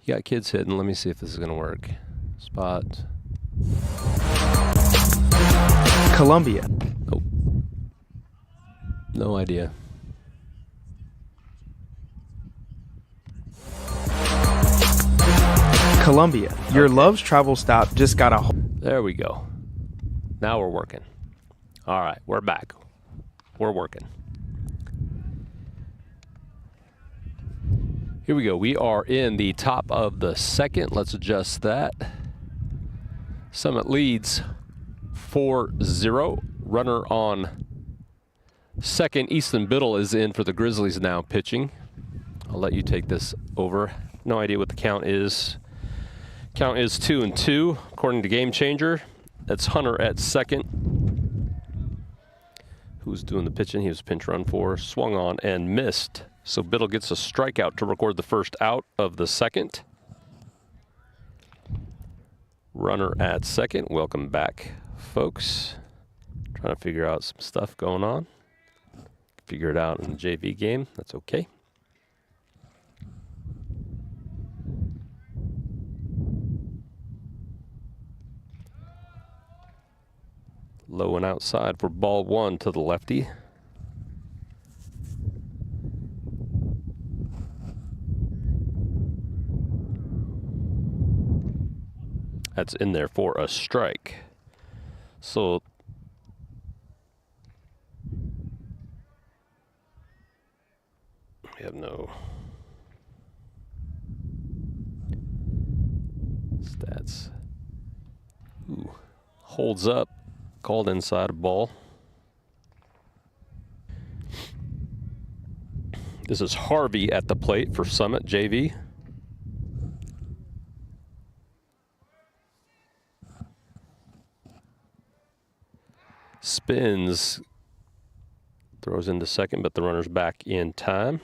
You got kids hitting. Let me see if this is going to work. Spot. Columbia. Nope. No idea. Columbia. Your Love's travel stop just got a... There we go. Now we're working. All right, we're back. We're working. Here we go. We are in the top of the second. Let's adjust that. Summit leads 4-0. Runner on second. Easton Biddle is in for the Grizzlies now pitching. I'll let you take this over. No idea what the count is. Count is 2-2, according to Game Changer. That's Hunter at second. Who's doing the pitching? He was pinch run for, swung on and missed. So Biddle gets a strikeout to record the first out of the second. Runner at second. Welcome back, folks. Trying to figure out some stuff going on. Figure it out in the JV game. That's okay. Low and outside for ball one to the lefty. That's in there for a strike. So we have no stats. Ooh, holds up. Called inside a ball. This is Harvey at the plate for Summit JV. Spins. Throws into second, but the runner's back in time.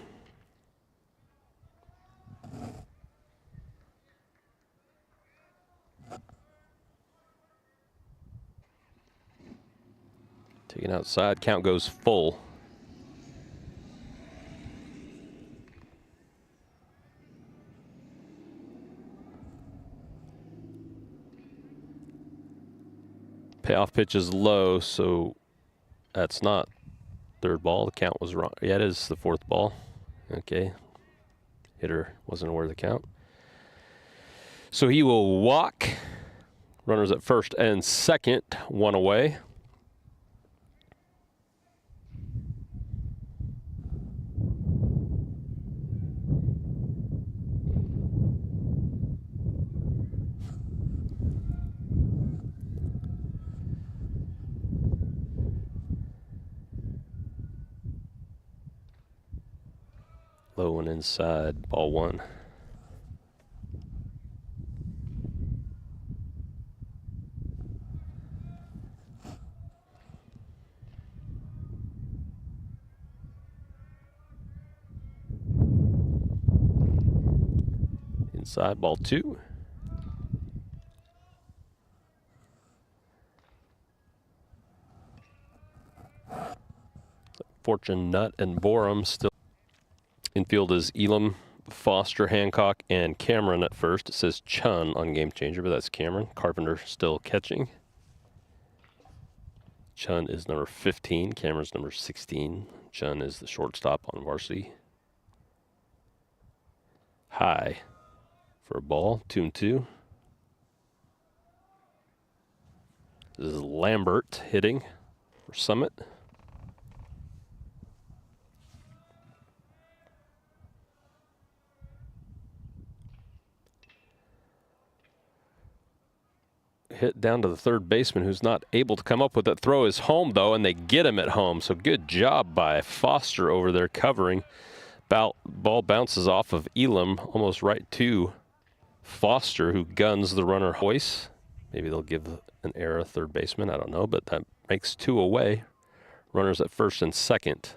Taken outside, count goes full. Payoff pitch is low, so that's not third ball. The count was wrong. Yeah, it is the fourth ball. Okay. Hitter wasn't aware of the count. So he will walk. Runners at first and second, one away. Low and inside, ball one. Inside, ball two. Fortune, Nutt, and Borum still. Infield is Elam, Foster, Hancock, and Cameron at first. It says Chun on Game Changer, but that's Cameron. Carpenter still catching. Chun is number 15. Cameron's number 16. Chun is the shortstop on varsity. High for a ball, 2-2. This is Lambert hitting for Summit. Hit down to the third baseman, who's not able to come up with that throw. Is home, though, and they get him at home. So good job by Foster over there covering. Ball bounces off of Elam almost right to Foster, who guns the runner Hoyce. Maybe they'll give an error third baseman. I don't know, but that makes two away. Runners at first and second.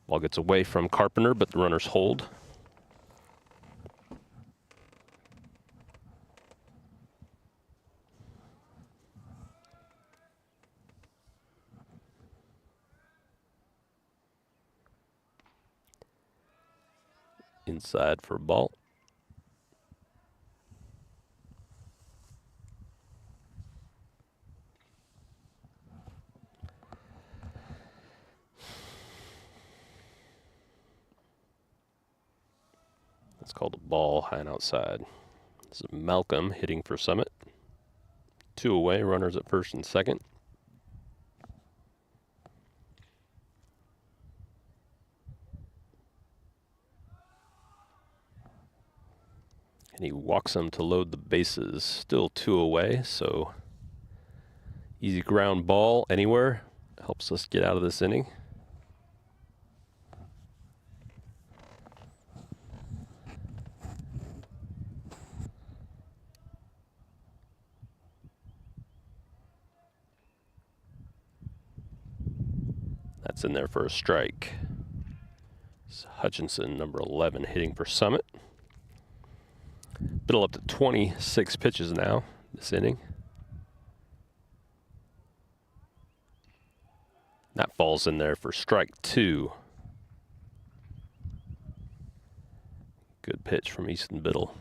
Ball gets away from Carpenter, but the runners hold. Inside for a ball. Called a ball, high and outside. This is Malcolm hitting for Summit. 2 away, runners at first and second. And he walks them to load the bases. Still 2 away, so easy ground ball anywhere. Helps us get out of this inning. That's in there for a strike. It's Hutchinson, number 11, hitting for Summit. Biddle up to 26 pitches now this inning. That falls in there for strike 2. Good pitch from Easton Biddle.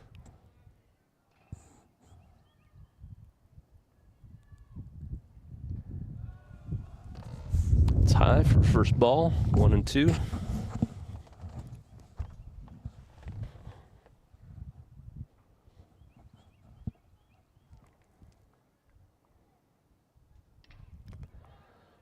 It's high for first ball, 1-2.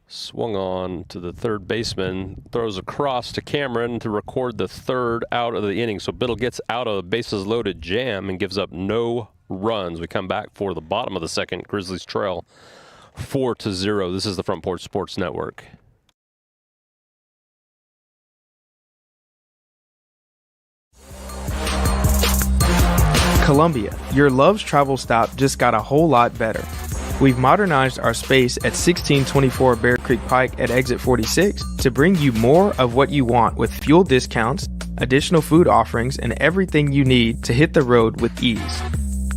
Swung on to the third baseman, throws across to Cameron to record the 3rd out of the inning. So Biddle gets out of a bases loaded jam and gives up no runs. We come back for the bottom of the 2nd. Grizzlies trail 4-0. This is the Front Porch Sports Network. Columbia, your Love's travel stop just got a whole lot better. We've modernized our space at 1624 Bear Creek Pike at exit 46 to bring you more of what you want with fuel discounts, additional food offerings, and everything you need to hit the road with ease.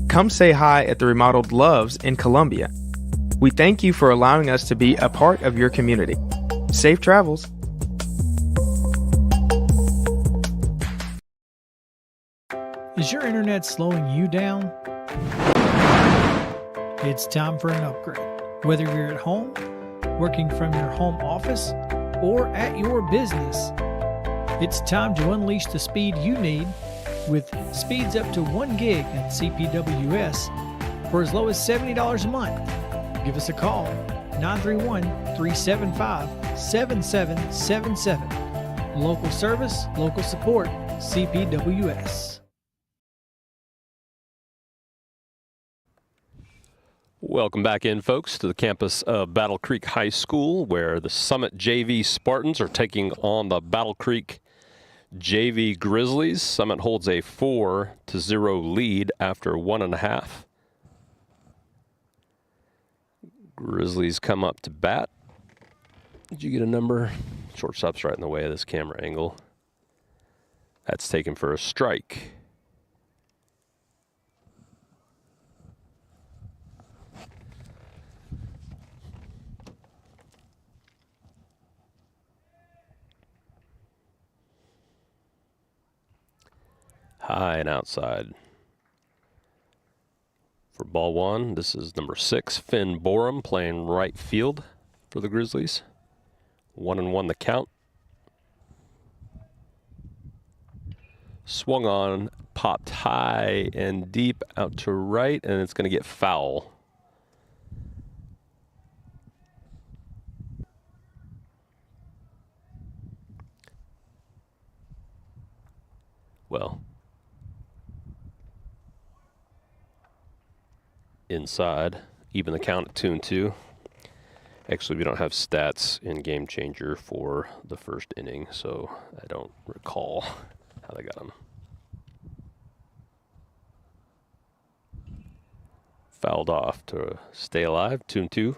Come say hi at the remodeled Love's in Columbia. We thank you for allowing us to be a part of your community. Safe travels. Is your internet slowing you down? It's time for an upgrade. Whether you're at home, working from your home office, or at your business, it's time to unleash the speed you need with speeds up to 1 gig at CPWS for as low as $70 a month. Give us a call, 931-375-7777. Local service, local support, CPWS. Welcome back in, folks, to the campus of Battle Creek High School, where the Summit JV Spartans are taking on the Battle Creek JV Grizzlies. Summit holds a 4-0 lead after 1.5. Grizzlies come up to bat. Did you get a number? Shortstop's right in the way of this camera angle. That's taken for a strike. High and outside. For ball 1, this is number 6, Finn Borum, playing right field for the Grizzlies. 1-1 the count. Swung on, popped high and deep out to right, and it's going to get foul. Well, inside, even the count at 2-2. Actually, we don't have stats in Game Changer for the first inning, so I don't recall how they got them. Fouled off to stay alive, 2-2.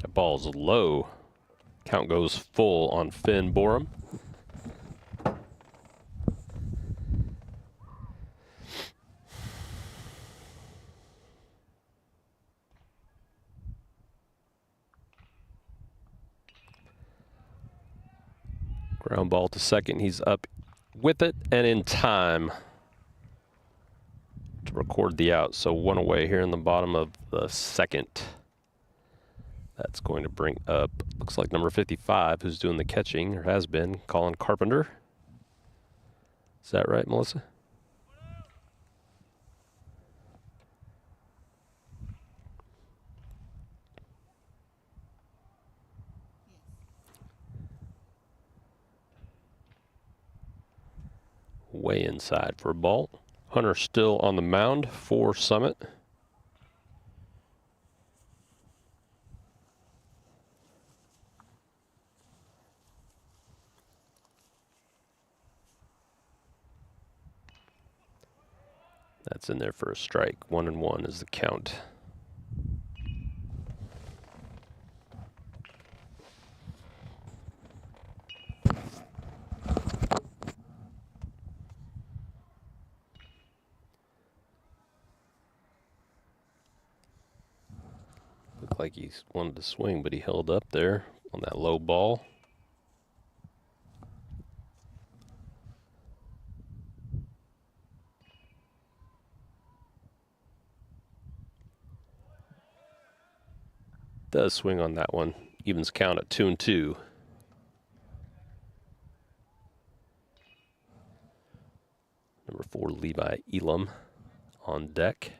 That ball's low. Count goes full on Finn Borum. Ground ball to second. He's up with it and in time to record the out. So one away here in the bottom of the second. That's going to bring up, looks like number 55, who's doing the catching, or has been, Colin Carpenter. Is that right, Melissa? Way inside for a ball. Hunter still on the mound for Summit. That's in there for a strike. 1-1 is the count. Looked like he wanted to swing, but he held up there on that low ball. Does swing on that one. Evens count at 2-2. Number 4, Levi Elam on deck.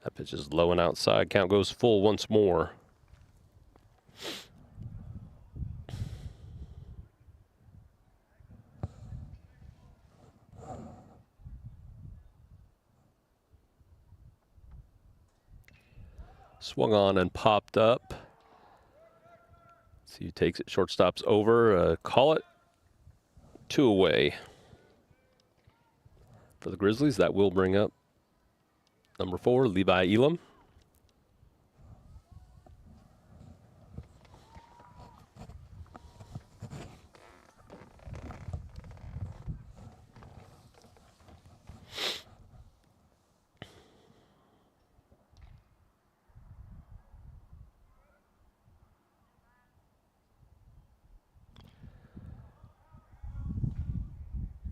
That pitch is low and outside. Count goes full once more. Swung on and popped up. See who takes it. Shortstop's over. Call it 2 away for the Grizzlies. That will bring up number 4, Levi Elam.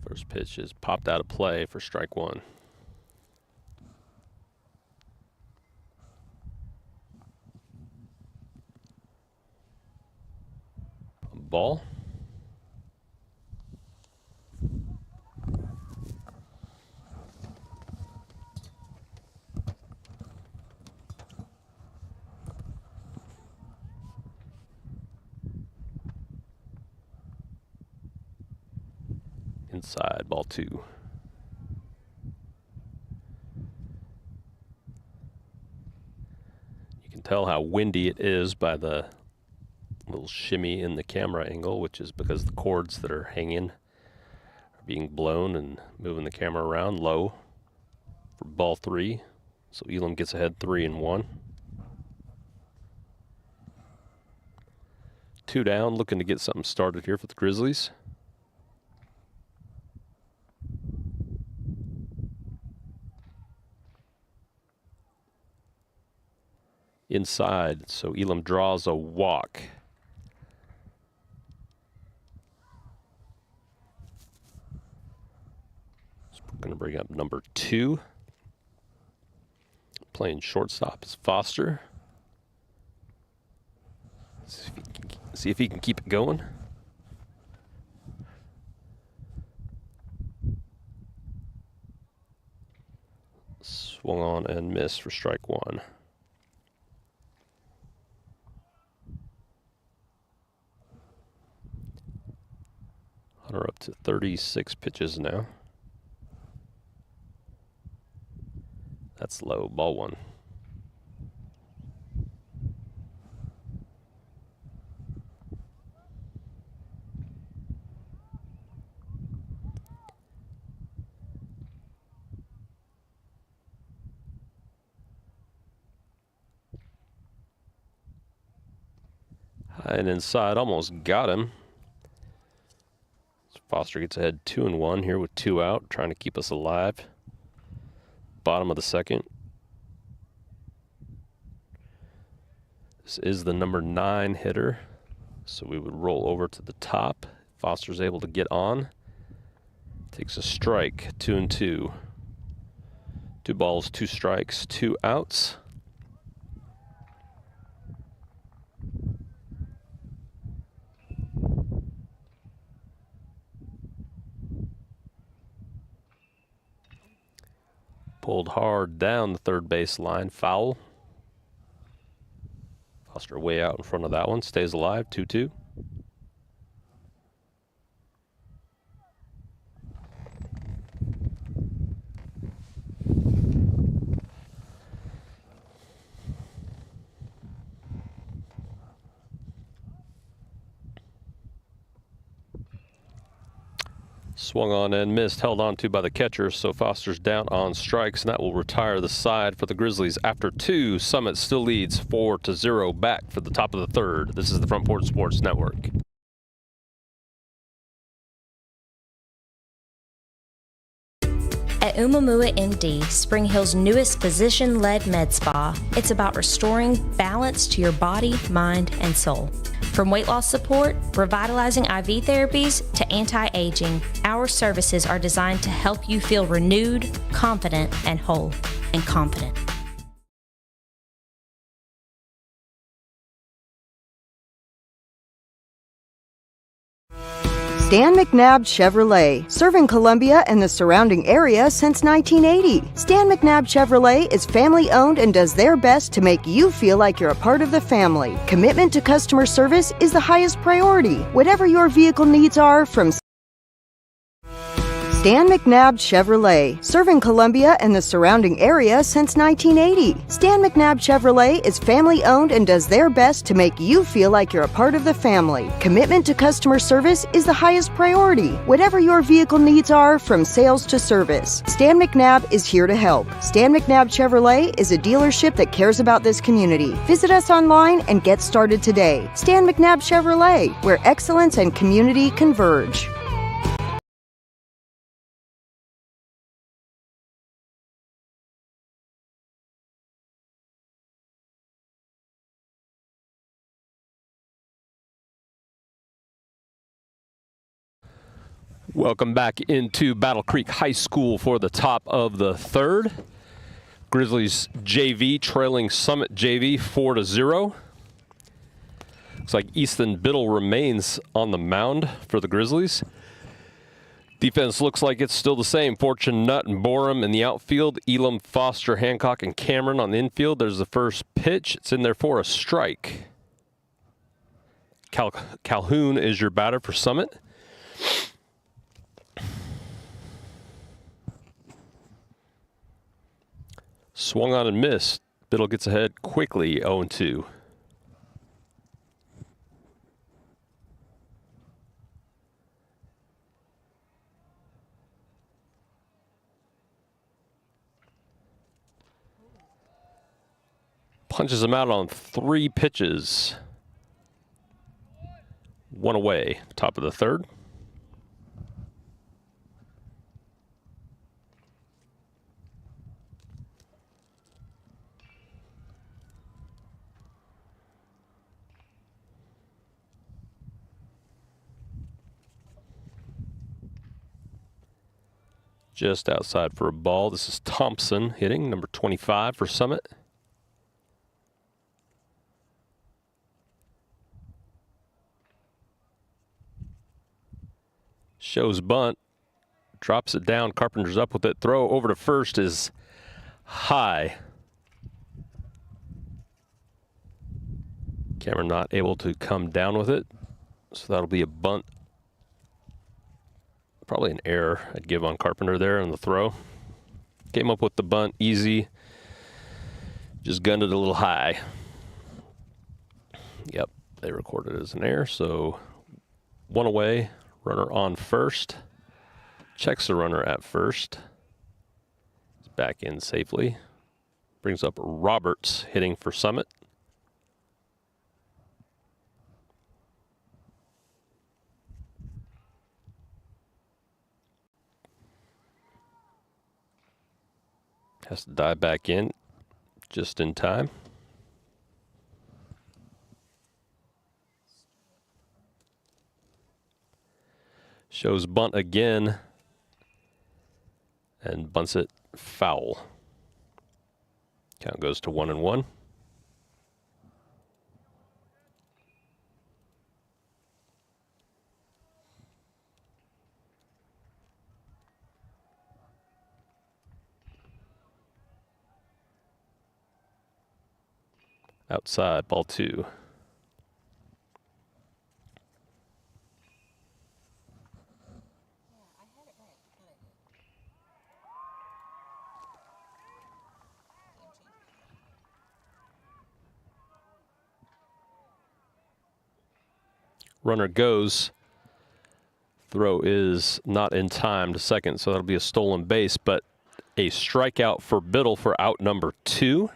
First pitch is popped out of play for strike 1. Ball. Inside, ball 2. You can tell how windy it is by the little shimmy in the camera angle, which is because the cords that are hanging are being blown and moving the camera around low for ball 3. So Elam gets ahead 3-1. 2 down, looking to get something started here for the Grizzlies. Inside, so Elam draws a walk. So we're going to bring up number 2. Playing shortstop is Foster. See if he can keep it going. Swung on and missed for strike 1. Hunter up to 36 pitches now. That's low, ball 1. High and inside, almost got him. Foster gets ahead 2-1 here with 2 out, trying to keep us alive. Bottom of the second. This is the number 9 hitter. So we would roll over to the top. Foster's able to get on. Takes a strike, 2-2. 2 balls, 2 strikes, 2 outs. Pulled hard down the third base line, foul. Foster way out in front of that one, stays alive, 2-2. Swung on and missed, held on to by the catcher, so Foster's down on strikes, and that will retire the side for the Grizzlies. After 2, Summit still leads 4-0 back for the top of the third. This is the Front Porch Sports Network. At Umamua MD, Spring Hill's newest physician-led med spa, it's about restoring balance to your body, mind, and soul. From weight loss support, revitalizing IV therapies, to anti-aging, our services are designed to help you feel renewed, confident, and whole, and confident. Stan McNabb Chevrolet, serving Columbia and the surrounding area since 1980. Stan McNabb Chevrolet is family owned and does their best to make you feel like you're a part of the family. Commitment to customer service is the highest priority. Whatever your vehicle needs are, from Stan McNabb Chevrolet, serving Columbia and the surrounding area since 1980. Stan McNabb Chevrolet is family owned and does their best to make you feel like you're a part of the family. Commitment to customer service is the highest priority. Whatever your vehicle needs are, from sales to service, Stan McNabb is here to help. Stan McNabb Chevrolet is a dealership that cares about this community. Visit us online and get started today. Stan McNabb Chevrolet, where excellence and community converge. Welcome back into Battle Creek High School for the top of the third. Grizzlies JV trailing Summit JV 4-0. Looks like Easton Biddle remains on the mound for the Grizzlies. Defense looks like it's still the same. Fortune, Nutt, and Borum in the outfield. Elam, Foster, Hancock, and Cameron on the infield. There's the first pitch. It's in there for a strike. Calhoun is your batter for Summit. Swung on and missed. Biddle gets ahead quickly, 0-2. Punches him out on 3 pitches. 1 away, top of the third. Just outside for a ball. This is Thompson hitting, number 25 for Summit. Shows bunt, drops it down. Carpenter's up with it. Throw over to first is high. Cameron not able to come down with it, so that'll be a bunt. Probably an error I'd give on Carpenter there on the throw. Came up with the bunt easy. Just gunned it a little high. Yep, they recorded it as an error, so 1 away. Runner on first. Checks the runner at first. He's back in safely. Brings up Roberts hitting for Summit. Has to dive back in just in time. Shows bunt again and bunts it foul. Count goes to 1-1. Outside, ball 2. Runner goes. Throw is not in time to second, so that'll be a stolen base, but a strikeout for Biddle for out number 2.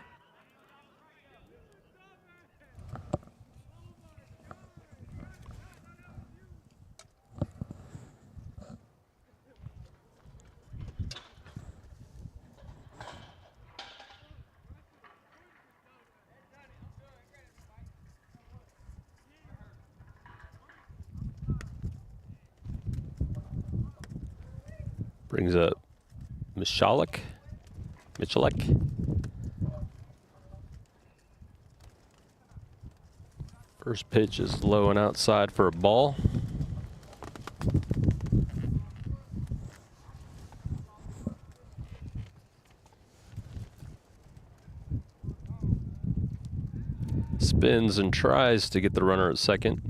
Brings up Michalek. First pitch is low and outside for a ball. Spins and tries to get the runner at second.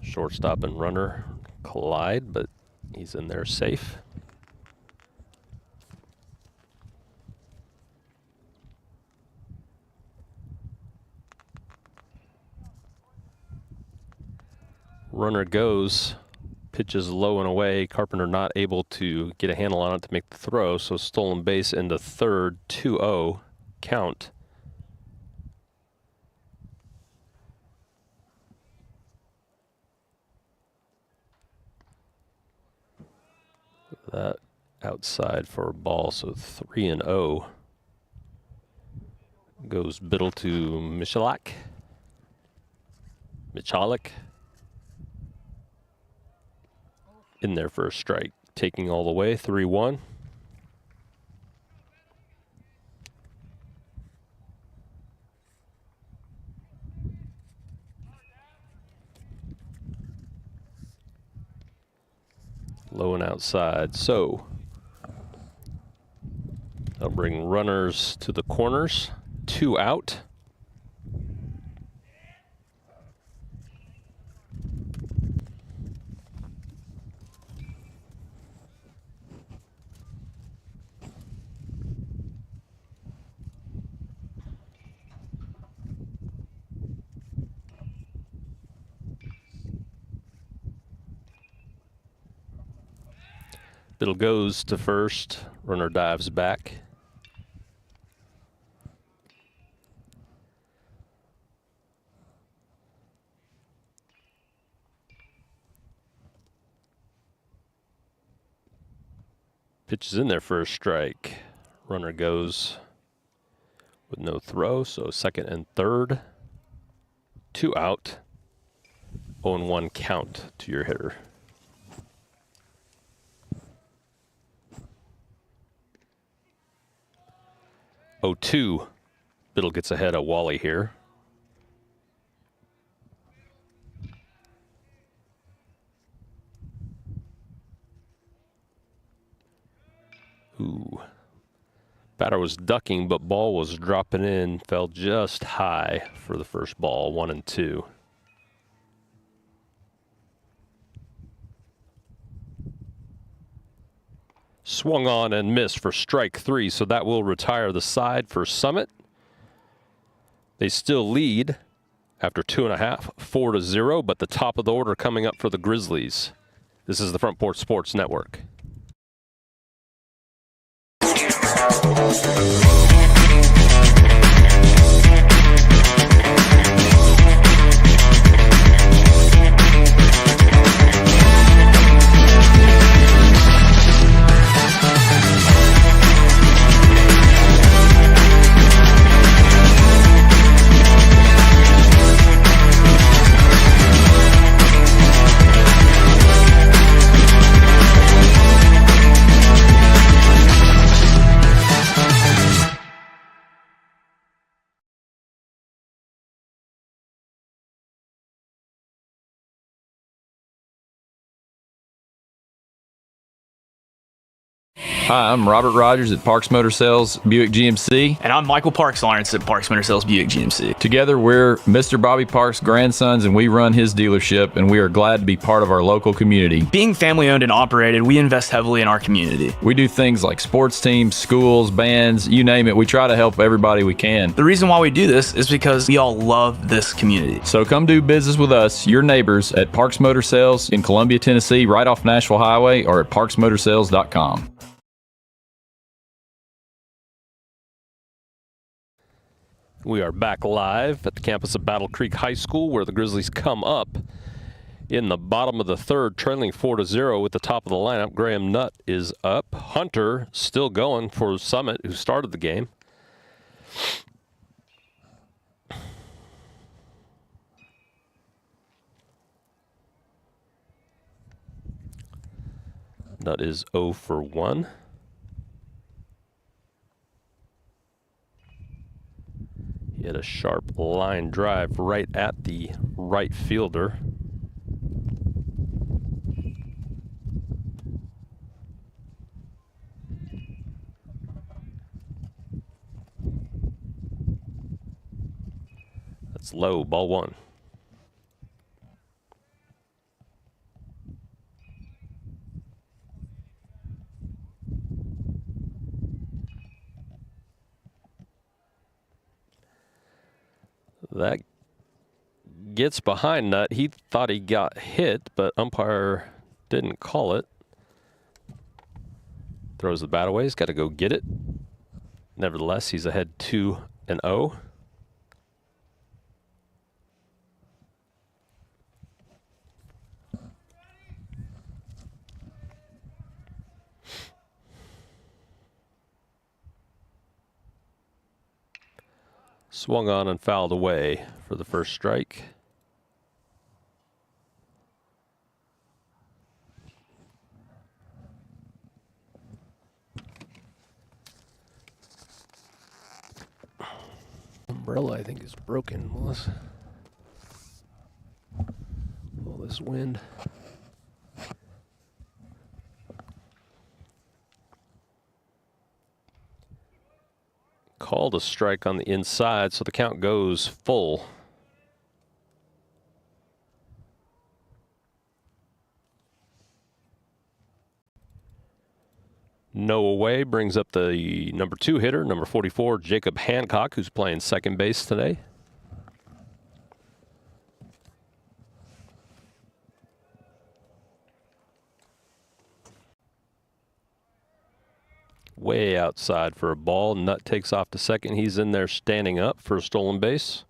Shortstop and runner collide, but he's in there safe. Runner goes, pitches low and away. Carpenter not able to get a handle on it to make the throw, so stolen base into third, 2-0 count. That outside for a ball, so 3-0. Goes Biddle to Michalek. In there for a strike, taking all the way, 3-1. Low and outside, so I'll bring runners to the corners, 2 out. Biddle goes to first, runner dives back. Pitch is in there for a strike. Runner goes with no throw, so second and third. 2 out. 0-1 count to your hitter. 0-2. Biddle gets ahead of Wally here. Ooh. Batter was ducking, but ball was dropping in. Fell just high for the first ball, 1-2. Swung on and missed for strike 3, so that will retire the side for Summit. They still lead after 2.5, 4-0, but the top of the order coming up for the Grizzlies. This is the Front Porch Sports Network. Hi, I'm Robert Rogers at Parks Motor Sales Buick GMC. And I'm Michael Parks Lawrence at Parks Motor Sales Buick GMC. Together, we're Mr. Bobby Parks' grandsons, and we run his dealership, and we are glad to be part of our local community. Being family owned and operated, we invest heavily in our community. We do things like sports teams, schools, bands, you name it. We try to help everybody we can. The reason why we do this is because we all love this community. So come do business with us, your neighbors, at Parks Motor Sales in Columbia, Tennessee, right off Nashville Highway, or at parksmotorsales.com. We are back live at the campus of Battle Creek High School, where the Grizzlies come up in the bottom of the third, trailing 4-0 with the top of the lineup. Graham Nutt is up. Hunter still going for Summit, who started the game. Nutt is 0 for 1. He had a sharp line drive right at the right fielder. That's low, ball one. That gets behind Nutt. He thought he got hit, but umpire didn't call it. Throws the bat away. He's got to go get it. Nevertheless, he's ahead 2-0. Swung on and fouled away for the first strike. Umbrella, I think, is broken, Melissa. All this wind. Called a strike on the inside, so the count goes full. No away brings up the number 2 hitter, number 44, Jacob Hancock, who's playing second base today. Way outside for a ball. Nutt takes off to second. He's in there standing up for a stolen base.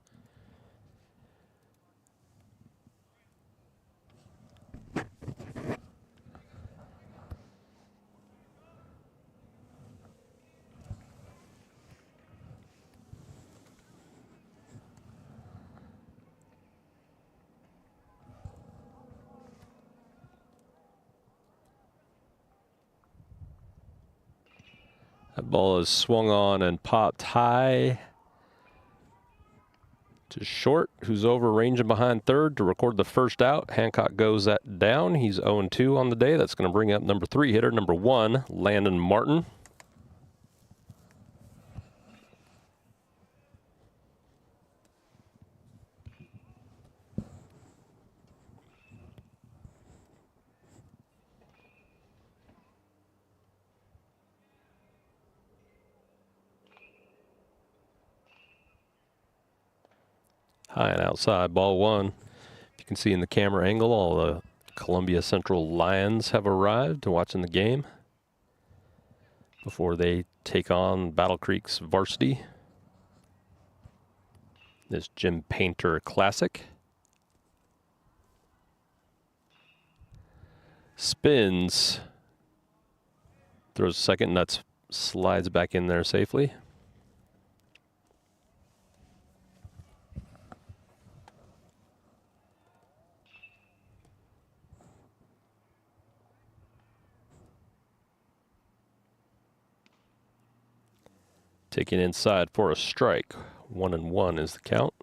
That ball is swung on and popped high to Short, who's over ranging behind third to record the first out. Hancock goes that down. He's 0-2 on the day. That's going to bring up number 3 hitter, number 1, Landon Martin. High and outside, ball one. If you can see in the camera angle, all the Columbia Central Lions have arrived to watching the game before they take on Battle Creek's varsity. This Jim Painter Classic. Spins. Throws second, Nuts slides back in there safely. Taking inside for a strike. 1-1 is the count.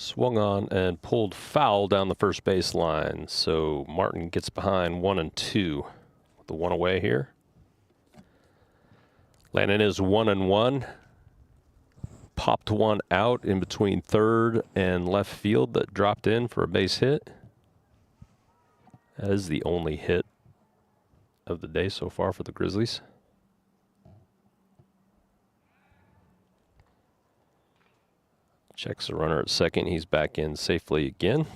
Swung on and pulled foul down the first base line. So Martin gets behind 1 and 2 with the one away here. Landon is 1 and 1. Popped one out in between third and left field that dropped in for a base hit. That is the only hit of the day so far for the Grizzlies. Checks the runner at second. He's back in safely again.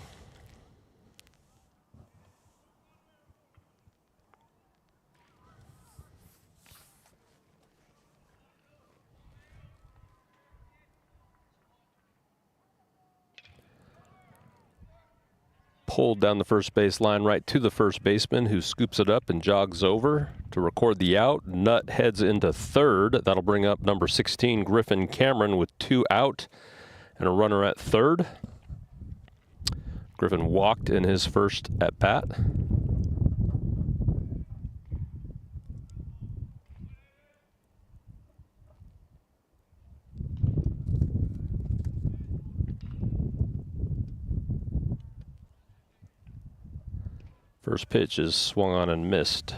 Pulled down the first base line right to the first baseman, who scoops it up and jogs over to record the out. Nutt heads into third. That'll bring up number 16, Griffin Cameron, with 2 out and a runner at third. Griffin walked in his first at bat. First pitch is swung on and missed.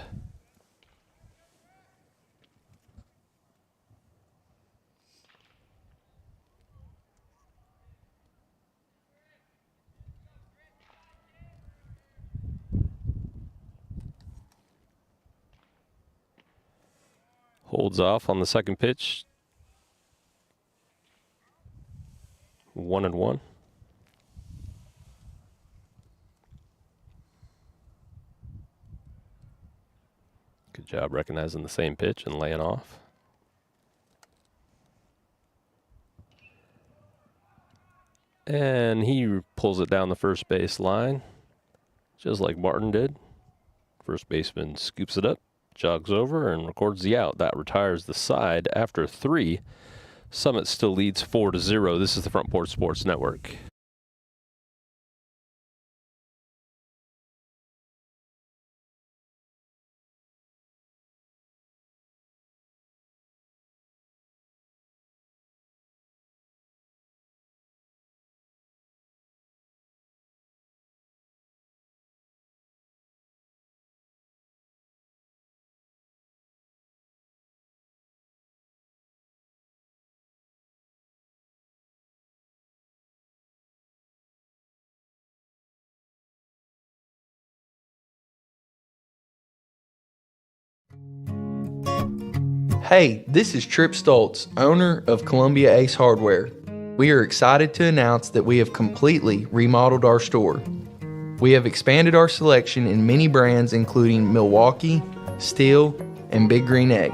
Holds off on the second pitch. 1 and 1. Good job recognizing the same pitch and laying off. And he pulls it down the first base line, just like Martin did. First baseman scoops it up, jogs over, and records the out. That retires the side after 3. Summit still leads 4-0. This is the Front Porch Sports Network. Hey, this is Trip Stoltz, owner of Columbia Ace Hardware. We are excited to announce that we have completely remodeled our store. We have expanded our selection in many brands including Milwaukee, Steel, and Big Green Egg.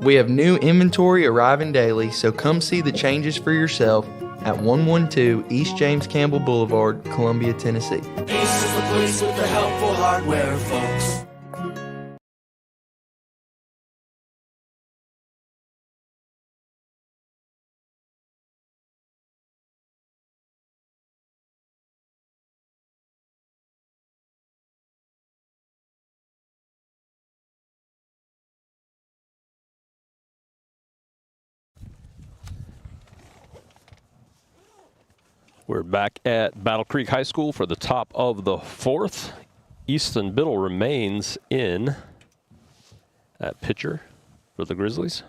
We have new inventory arriving daily, so come see the changes for yourself at 112 East James Campbell Boulevard, Columbia, Tennessee. Ace is the place with the helpful hardware, folks. We're back at Battle Creek High School for the top of the 4th. Easton Biddle remains in at pitcher for the Grizzlies.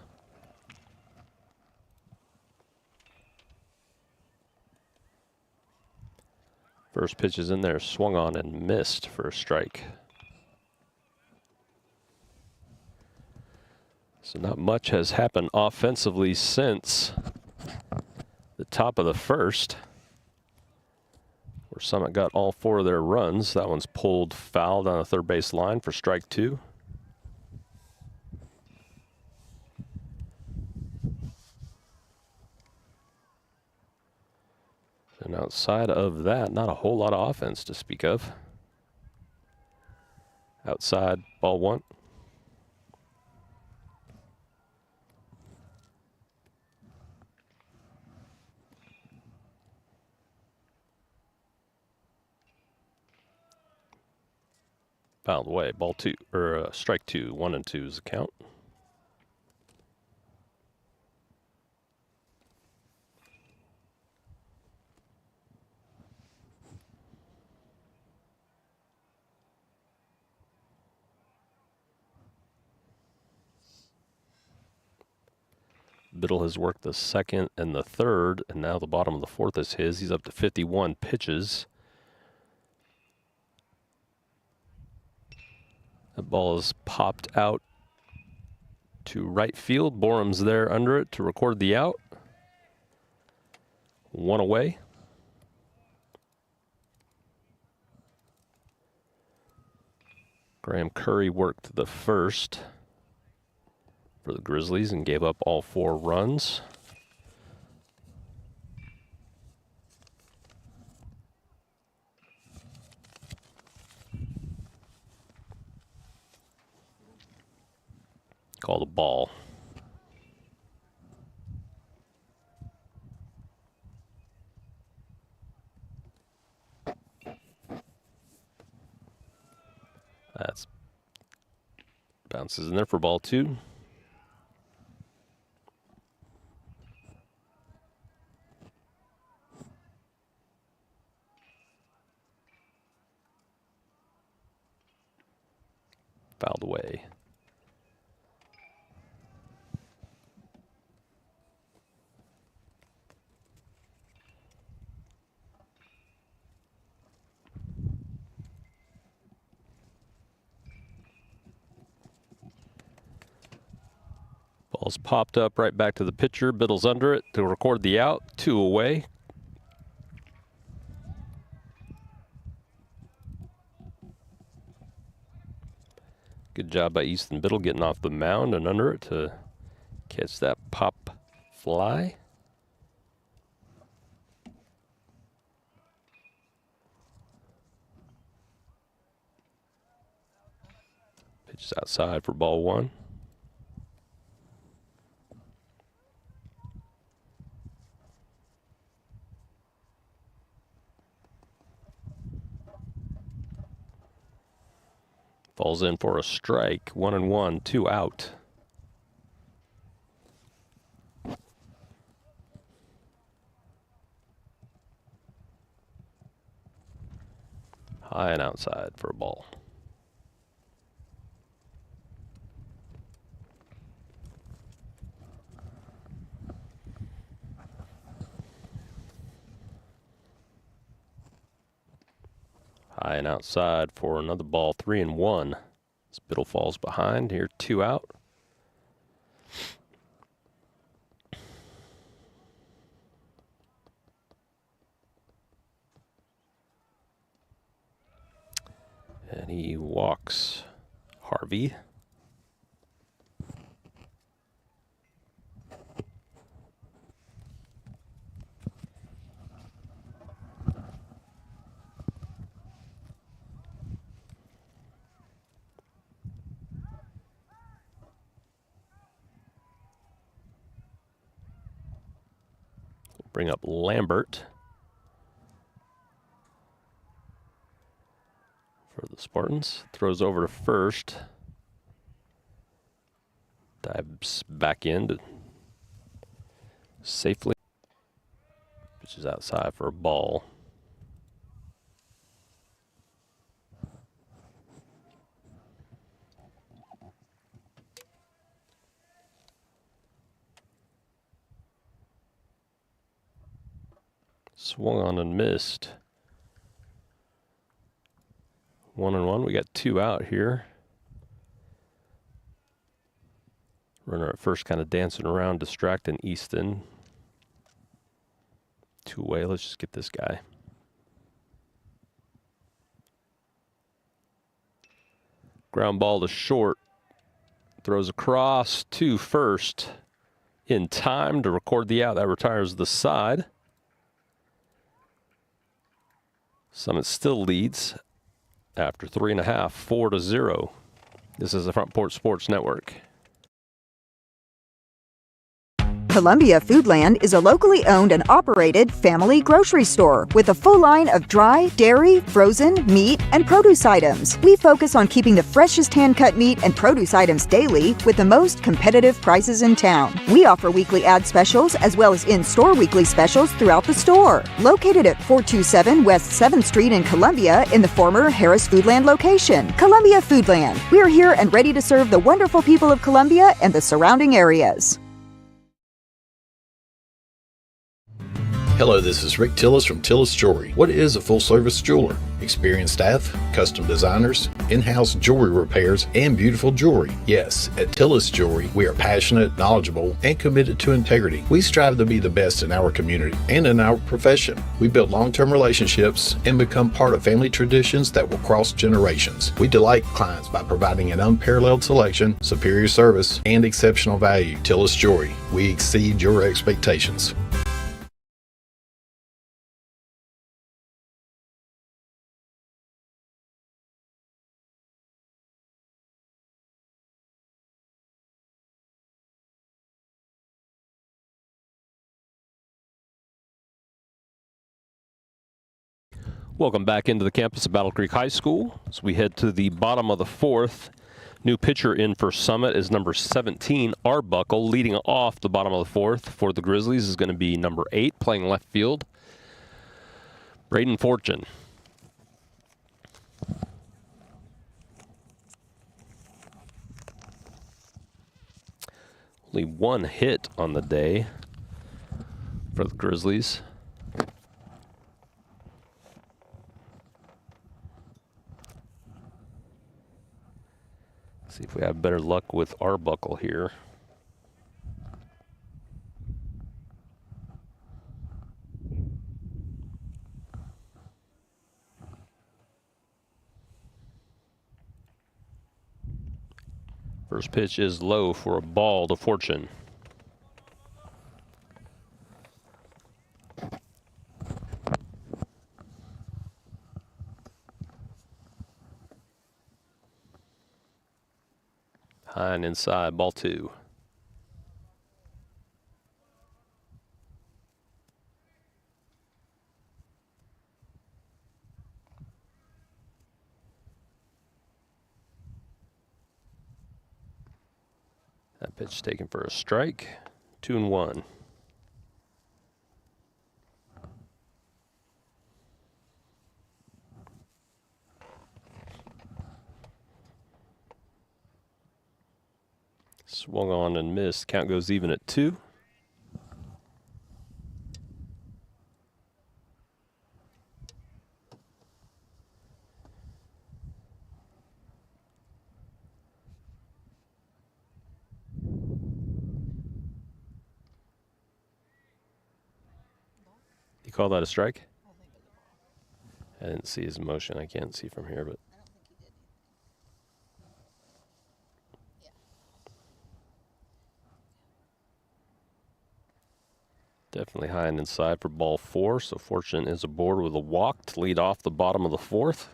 First pitch is in there, swung on and missed for a strike. So not much has happened offensively since the top of the first, where Summit got all 4 of their runs. That one's pulled foul down the third base line for strike 2. And outside of that, not a whole lot of offense to speak of. Outside, ball 1. Fouled away, ball 2, or strike 2, 1 and 2 is the count. Biddle has worked the second and the third, and now the bottom of the fourth is his. He's up to 51 pitches. That ball is popped out to right field. Borum's there under it to record the out. 1 away. Graham Curry worked the first for the Grizzlies and gave up all 4 runs. Called a ball. That's bounces in there for ball 2. Fouled away. Ball's popped up right back to the pitcher. Biddle's under it to record the out. 2 away. Good job by Easton Biddle getting off the mound and under it to catch that pop fly. Pitches outside for ball 1. Falls in for a strike. 1-1, 2 out. High and outside for a ball. High and outside for another ball. 3-1. Biddle falls behind here. 2 out. And he walks Harvey. Bring up Lambert for the Spartans. Throws over to first. Dives back in to safely. Pitches outside for a ball. Swung on and missed. 1-1. We got 2 out here. Runner at first kind of dancing around, distracting Easton. 2 away. Let's just get this guy. Ground ball to short. Throws across to first in time to record the out. That retires the side. Summit still leads after 3.5, 4-0. This is the Front Porch Sports Network. Columbia Foodland is a locally owned and operated family grocery store with a full line of dry, dairy, frozen, meat, and produce items. We focus on keeping the freshest hand-cut meat and produce items daily with the most competitive prices in town. We offer weekly ad specials as well as in-store weekly specials throughout the store. Located at 427 West 7th Street in Columbia in the former Harris Foodland location. Columbia Foodland. We are here and ready to serve the wonderful people of Columbia and the surrounding areas. Hello, this is Rick Tillis from Tillis Jewelry. What is a full-service jeweler? Experienced staff, custom designers, in-house jewelry repairs, and beautiful jewelry. Yes, at Tillis Jewelry, we are passionate, knowledgeable, and committed to integrity. We strive to be the best in our community and in our profession. We build long-term relationships and become part of family traditions that will cross generations. We delight clients by providing an unparalleled selection, superior service, and exceptional value. Tillis Jewelry, we exceed your expectations. Welcome back into the campus of Battle Creek High School. As we head to the bottom of the fourth, new pitcher in for Summit is number 17, Arbuckle. Leading off the bottom of the fourth for the Grizzlies is going to be number 8, playing left field, Braden Fortune. Only one hit on the day for the Grizzlies. See if we have better luck with Arbuckle here. First pitch is low for a ball to Fortune. High and inside, ball 2. That pitch taken for a strike. 2-1. Swung on and missed. Count goes even at 2. You call that a strike? I didn't see his motion. I can't see from here, but. Definitely high and inside for ball 4, so Fortune is aboard with a walk to lead off the bottom of the fourth.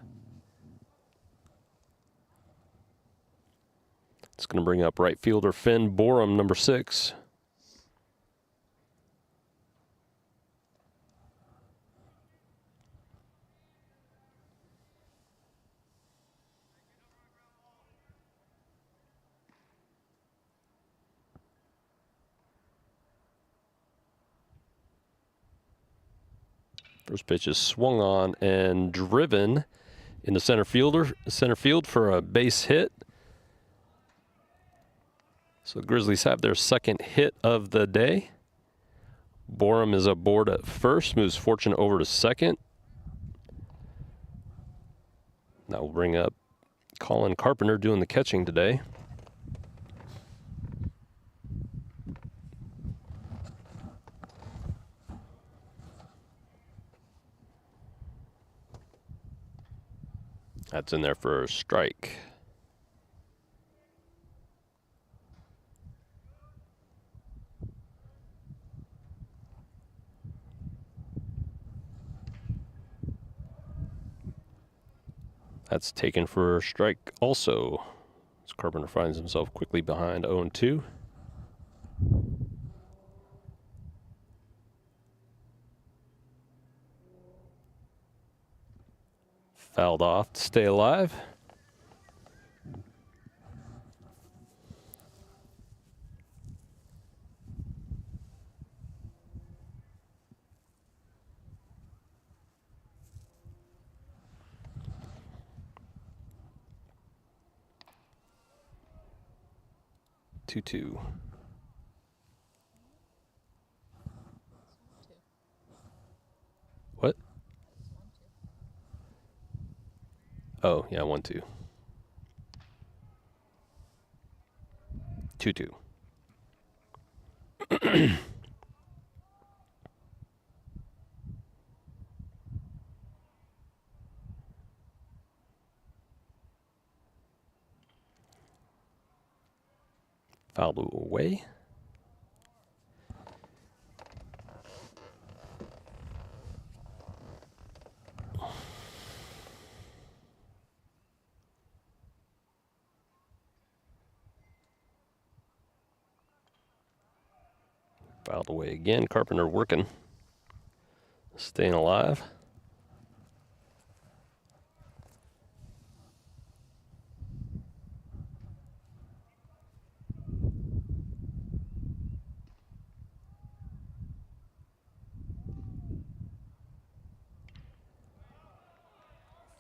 It's going to bring up right fielder Finn Borum, number 6. First pitch is swung on and driven into center field for a base hit. So the Grizzlies have their second hit of the day. Borum is aboard at first, moves Fortune over to second. That will bring up Colin Carpenter doing the catching today. That's in there for a strike. That's taken for a strike also. As Carpenter finds himself quickly behind 0-2. Fouled off to stay alive. Oh, yeah, 1-2. 2-2. Fouled away. Fouled away again. Carpenter working. Staying alive.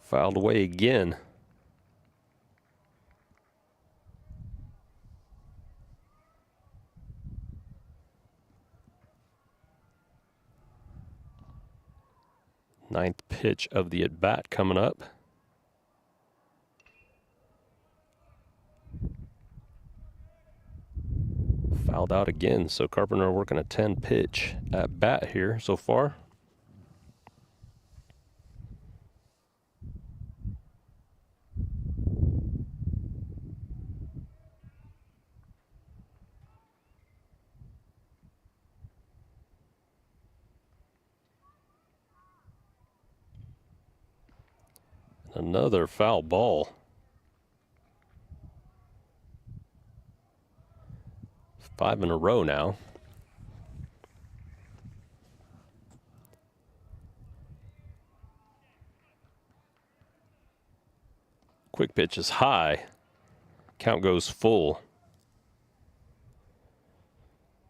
Fouled away again. Ninth pitch of the at-bat coming up. Fouled out again, so Carpenter working a 10-pitch at-bat here so far. Another foul ball. Five in a row now. Quick pitch is high. Count goes full.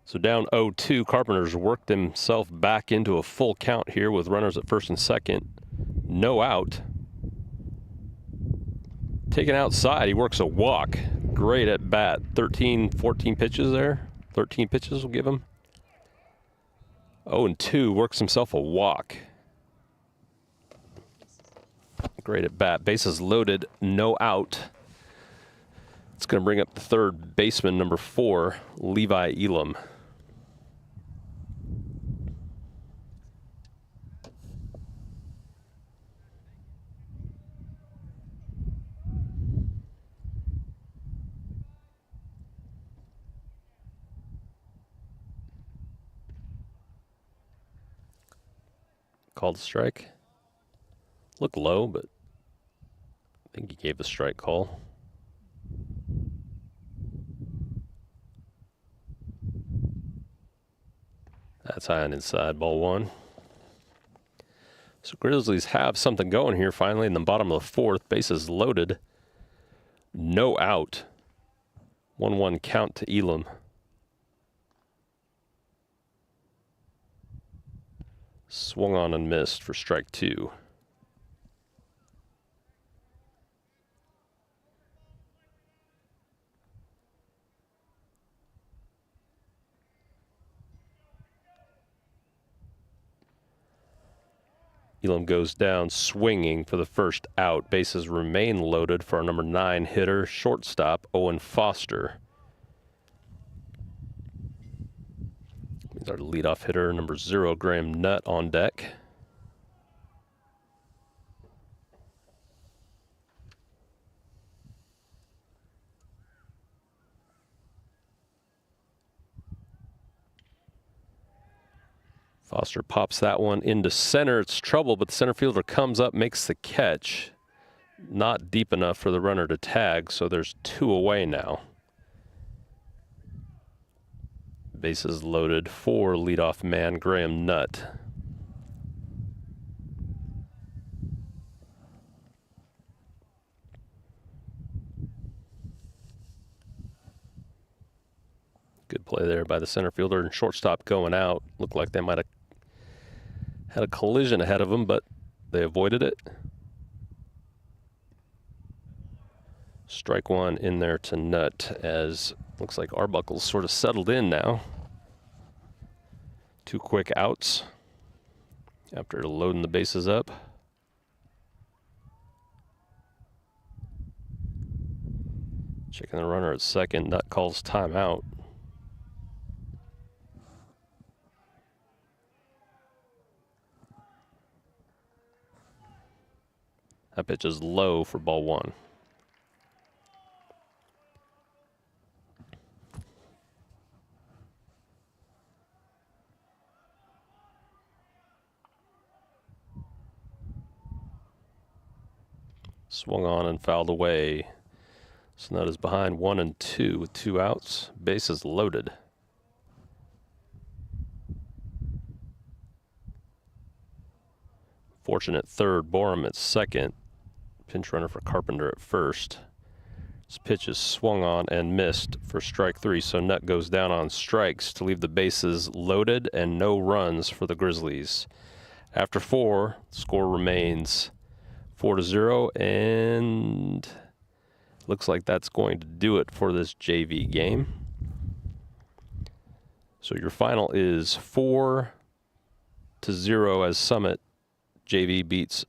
So down 0-2, Carpenter's worked himself back into a full count here with runners at first and second. No out. Taken outside, he works a walk. Great at bat. 13, 14 pitches there. 13 pitches will give him. 0-2, works himself a walk. Great at bat. Bases loaded, no out. It's going to bring up the third baseman, number 4, Levi Elam. Called a strike. Looked low, but I think he gave a strike call. That's high and inside, ball 1. So Grizzlies have something going here finally in the bottom of the 4th. Bases loaded. No out. 1-1 count to Elam. Swung on and missed for strike 2. Elam goes down swinging for the first out. Bases remain loaded for our number 9 hitter, shortstop Owen Foster. Our leadoff hitter, number 0, Graham Nutt, on deck. Foster pops that one into center. It's trouble, but the center fielder comes up, makes the catch. Not deep enough for the runner to tag, so there's 2 away now. Bases loaded for leadoff man Graham Nutt. Good play there by the center fielder and shortstop going out. Looked like they might have had a collision ahead of them, but they avoided it. Strike 1 in there to Nutt, as looks like Arbuckle's sort of settled in now. 2 quick outs after loading the bases up. Checking the runner at second. Nut calls timeout. That pitch is low for ball one. Swung on and fouled away. So Nut is behind 1 and 2 with 2 outs. Bases loaded. Fortunate third, Borum at second. Pinch runner for Carpenter at first. This pitch is swung on and missed for strike 3, so Nut goes down on strikes to leave the bases loaded and no runs for the Grizzlies. After 4, score remains 4-0, and looks like that's going to do it for this JV game. So your final is 4-0 as Summit JV beats